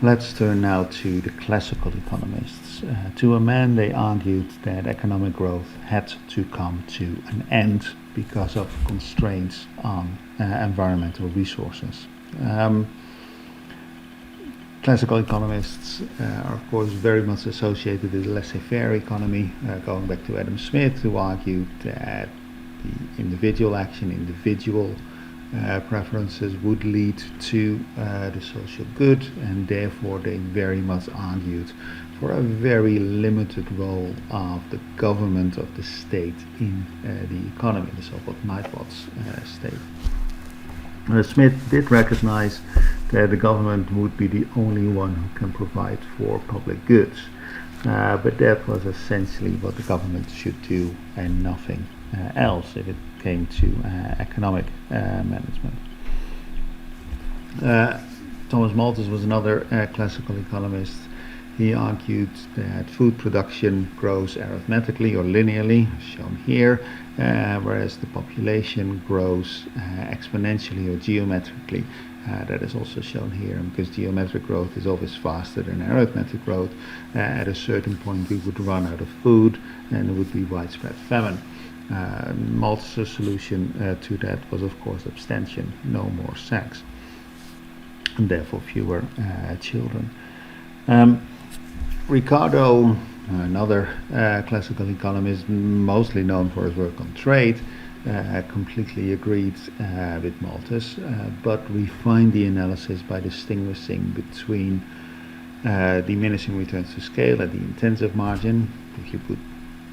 Let's turn now to the classical economists. To a man, they argued that economic growth had to come to an end because of constraints on environmental resources. Classical economists are of course very much associated with the laissez-faire economy, going back to Adam Smith, who argued that the individual action, individual preferences would lead to the social good, and therefore they very much argued for a very limited role of the government, of the state in the economy, the so-called nightwatch state. Smith did recognize that the government would be the only one who can provide for public goods, but that was essentially what the government should do and nothing else if it came to economic management. Thomas Malthus was another classical economist. He argued that food production grows arithmetically or linearly, shown here, whereas the population grows exponentially or geometrically. That is also shown here, and because geometric growth is always faster than arithmetic growth, at a certain point we would run out of food and there would be widespread famine. Malthus' solution to that was of course abstention, no more sex, and therefore fewer children. Ricardo, another classical economist, mostly known for his work on trade, completely agreed with Malthus, but refined the analysis by distinguishing between diminishing returns to scale at the intensive margin. If you put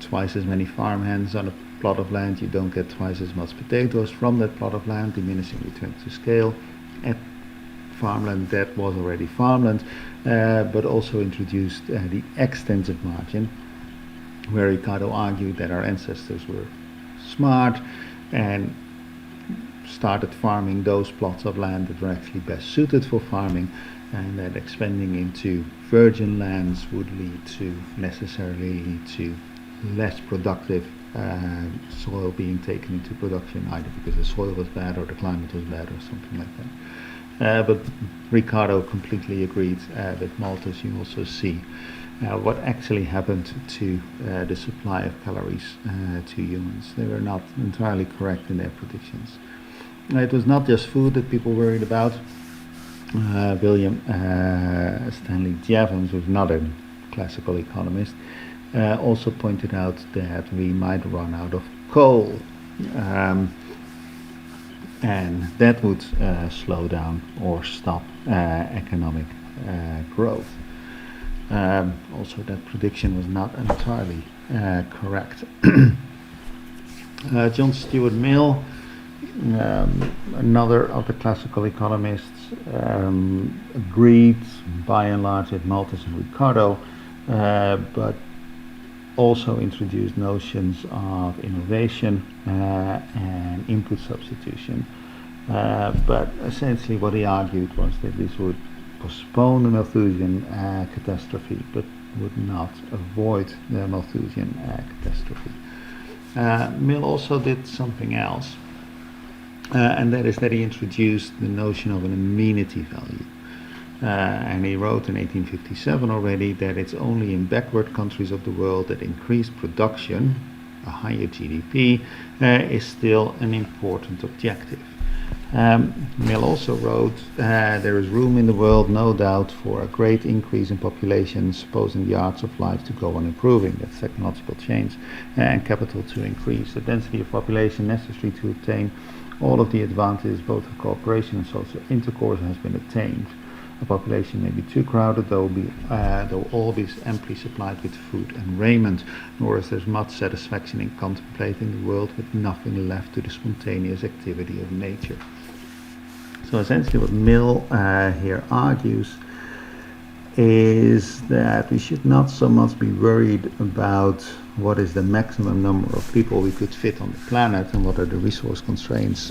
twice as many farmhands on a plot of land, you don't get twice as much potatoes from that plot of land, diminishing returns to scale. At farmland that was already farmland, but also introduced the extensive margin, where Ricardo argued that our ancestors were smart and started farming those plots of land that were actually best suited for farming, and that expanding into virgin lands would necessarily lead to less productive soil being taken into production, either because the soil was bad or the climate was bad or something like that. But Ricardo completely agreed with Malthus. You also see what actually happened to the supply of calories to humans. They were not entirely correct in their predictions. It was not just food that people worried about. William Stanley Jevons, who's another classical economist, also pointed out that we might run out of coal, and that would slow down or stop economic growth. Also, that prediction was not entirely correct. John Stuart Mill, another of the classical economists, agreed by and large with Malthus and Ricardo, but also introduced notions of innovation and input substitution. But essentially what he argued was that this would postpone the Malthusian catastrophe, but would not avoid the Malthusian catastrophe. Mill also did something else, and that is that he introduced the notion of an amenity value. And he wrote in 1857 already that it's only in backward countries of the world that increased production, a higher GDP, is still an important objective. Mill also wrote, there is room in the world, no doubt, for a great increase in population, supposing the arts of life to go on improving, that's technological change, and capital to increase. The density of population necessary to obtain all of the advantages both of cooperation and social intercourse has been attained. A population may be too crowded, though all be amply supplied with food and raiment, nor is there much satisfaction in contemplating the world with nothing left to the spontaneous activity of nature. So essentially what Mill here argues is that we should not so much be worried about what is the maximum number of people we could fit on the planet and what are the resource constraints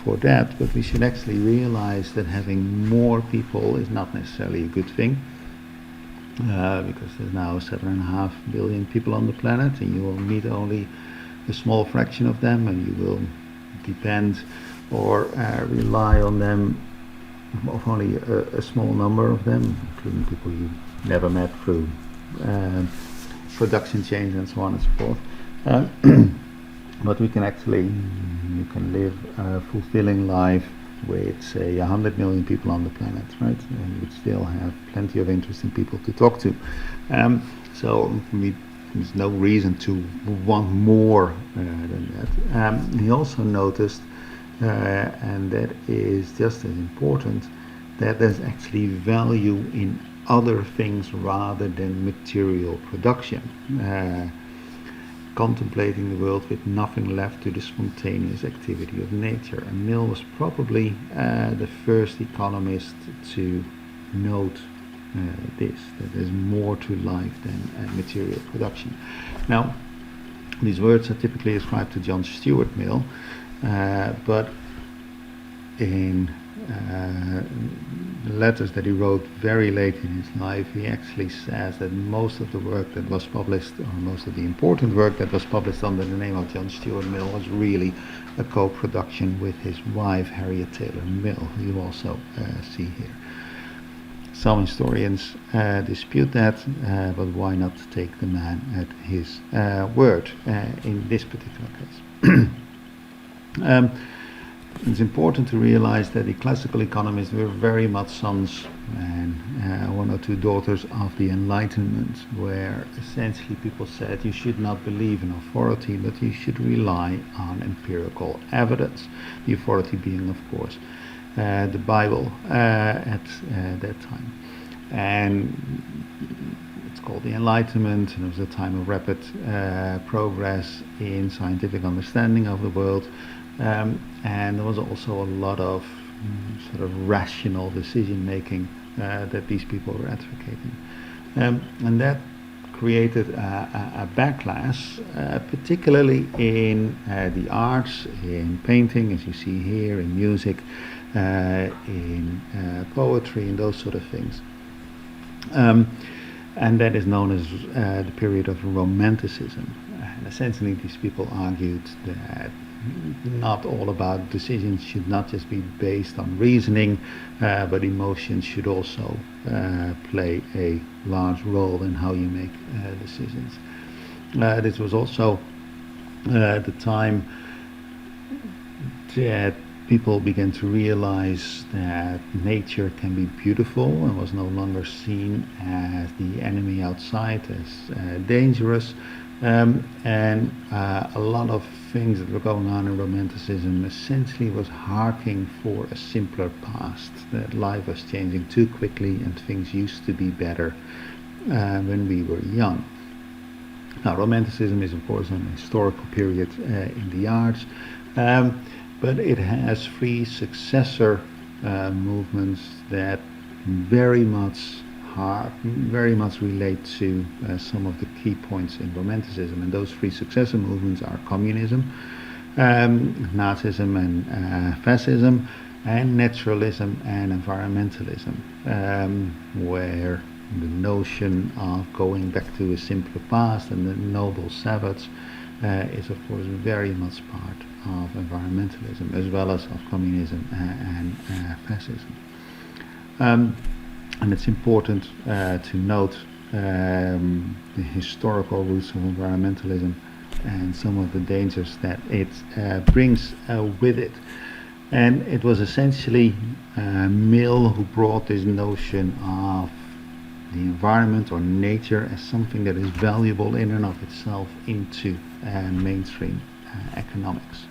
for that, but we should actually realize that having more people is not necessarily a good thing, because there's now 7.5 billion people on the planet, and you will meet only a small fraction of them, and you will depend or rely on them of only a small number of them, including people you never met through production chains and so on and so forth. But you can live a fulfilling life with, say, 100 million people on the planet, right? And you would still have plenty of interesting people to talk to. So there's no reason to want more than that. He also noticed, and that is just as important, that there's actually value in other things rather than material production. Contemplating the world with nothing left to the spontaneous activity of nature. And Mill was probably the first economist to note this, that there's more to life than material production. Now, these words are typically ascribed to John Stuart Mill, but in letters that he wrote very late in his life, he actually says that most of the work that was published, or most of the important work that was published under the name of John Stuart Mill, was really a co-production with his wife Harriet Taylor Mill, who you also see here. Some historians dispute that, but why not take the man at his word in this particular case? It's important to realize that the classical economists were very much sons and one or two daughters of the Enlightenment, where essentially people said you should not believe in authority, but you should rely on empirical evidence. The authority being, of course, the Bible at that time. And it's called the Enlightenment, and it was a time of rapid progress in scientific understanding of the world. And there was also a lot of sort of rational decision making that these people were advocating, and that created a backlash, particularly in the arts, in painting, as you see here, in music, in poetry, and those sort of things. And that is known as the period of Romanticism. And essentially, these people argued that not all about decisions should not just be based on reasoning, but emotions should also play a large role in how you make decisions. This was also the time that people began to realize that nature can be beautiful and was no longer seen as the enemy outside, as dangerous. And a lot of things that were going on in Romanticism essentially was harking for a simpler past, that life was changing too quickly and things used to be better when we were young. Now, Romanticism is, of course, an historical period in the arts, but it has three successor movements that very much relate to some of the key points in Romanticism, and those three successor movements are communism, Nazism and fascism, and naturalism and environmentalism, where the notion of going back to a simpler past and the noble savage is, of course, very much part of environmentalism, as well as of communism and fascism. And it's important to note the historical roots of environmentalism and some of the dangers that it brings with it. And it was essentially Mill who brought this notion of the environment or nature as something that is valuable in and of itself into mainstream economics.